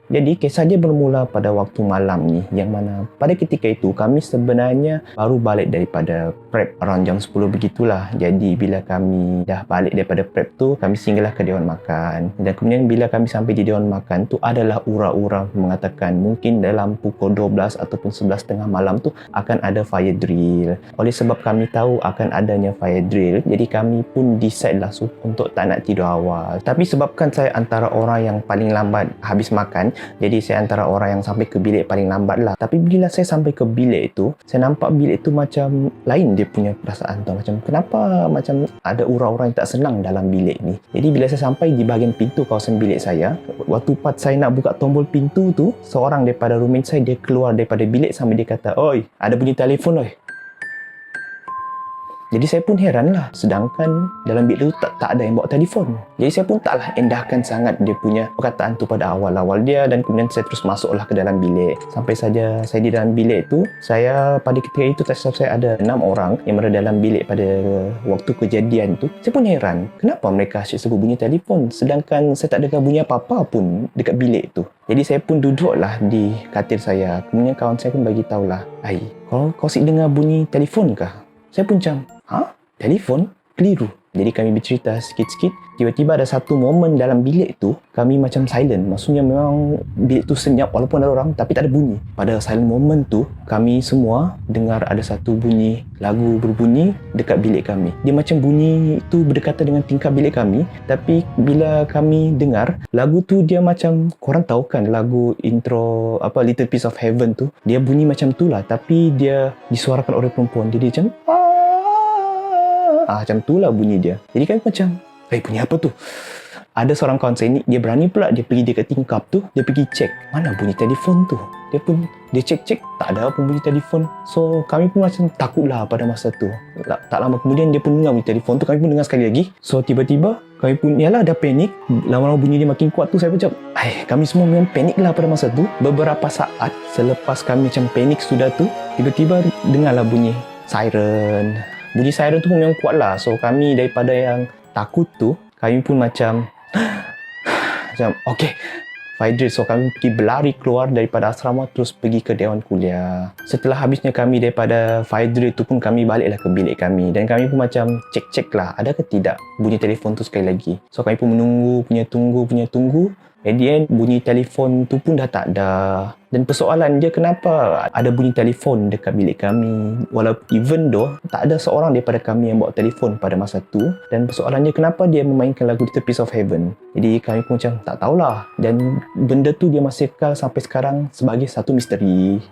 Jadi kisah dia bermula pada waktu malam ni, yang mana pada ketika itu kami sebenarnya baru balik daripada prep around jam 10 begitulah. Jadi bila kami dah balik daripada prep tu, kami singgahlah ke Dewan Makan. Dan kemudian bila kami sampai di Dewan Makan tu, adalah ura-ura mengatakan mungkin dalam pukul 12 ataupun 11.30 malam tu akan ada fire drill. Oleh sebab kami tahu akan adanya fire drill, jadi kami pun decide lah untuk tak nak tidur awal. Tapi sebabkan saya antara orang yang paling lambat habis makan, jadi saya antara orang yang sampai ke bilik paling lambat lah. Tapi bila saya sampai ke bilik itu, saya nampak bilik itu macam lain dia punya perasaan tu. Macam kenapa macam ada ura-ura yang tak senang dalam bilik ni. Jadi bila saya sampai di bahagian pintu kawasan bilik saya, waktu part saya nak buka tombol pintu tu, seorang daripada roommate saya dia keluar daripada bilik sambil dia kata, "Oi, ada bunyi telefon oi." Jadi saya pun heran lah, sedangkan dalam bilik tu tak ada yang bawa telefon. Jadi saya pun taklah endahkan sangat dia punya perkataan tu pada awal-awal dia, dan kemudian saya terus masuklah ke dalam bilik. Sampai saja saya di dalam bilik tu, saya pada ketika itu tak silap saya ada 6 orang yang berada dalam bilik pada waktu kejadian tu. Saya pun heran, kenapa mereka asyik sebut bunyi telefon sedangkan saya tak ada bunyi apa-apa pun dekat bilik tu. Jadi saya pun duduklah di katil saya. Kemudian kawan saya pun bagi tahulah, "Ai, kau asyik dengar bunyi telefon kah?" Saya pun macam, telefon? Keliru. Jadi kami bercerita sikit-sikit. Tiba-tiba ada satu momen dalam bilik tu, kami macam silent. Maksudnya memang bilik tu senyap walaupun ada orang, tapi tak ada bunyi. Pada silent moment tu, kami semua dengar ada satu bunyi lagu berbunyi dekat bilik kami. Dia macam bunyi tu berdekatan dengan tingkap bilik kami. Tapi bila kami dengar, lagu tu dia macam, korang tahu kan lagu intro Little Piece of Heaven tu? Dia bunyi macam tu lah, tapi dia disuarakan oleh perempuan. Jadi macam macam tu lah bunyi dia. Jadi kan macam, bunyi apa tu? Ada seorang kawan saya ni, dia berani pula dia pergi dekat tingkap tu, dia pergi cek mana bunyi telefon tu. Dia cek tak ada apa bunyi telefon. So kami pun macam takutlah pada masa tu. Tak lama kemudian dia pun dengar bunyi telefon tu, kami pun dengar sekali lagi. So tiba-tiba kami pun dah panik. Lama-lama bunyi dia makin kuat tu, saya macam kami semua memang panik lah pada masa tu. Beberapa saat selepas kami macam panik sudah tu, tiba-tiba dengarlah bunyi siren. Bunyi siren tu pun memang kuat lah. So kami daripada yang takut tu, kami pun macam okay, fire drill. So kami pergi berlari keluar daripada asrama, terus pergi ke Dewan Kuliah. Setelah habisnya kami daripada fire drill tu pun, kami baliklah ke bilik kami. Dan kami pun macam cek lah, ada ke tidak bunyi telefon tu sekali lagi. So kami pun menunggu, tunggu. At the end, bunyi telefon tu pun dah tak ada. Dan persoalan dia, kenapa ada bunyi telefon dekat bilik kami, even though tak ada seorang daripada kami yang bawa telefon pada masa tu. Dan persoalan dia, kenapa dia memainkan lagu Little Piece of Heaven. Jadi kami pun macam tak tahulah. Dan benda tu dia masih kekal sampai sekarang sebagai satu misteri.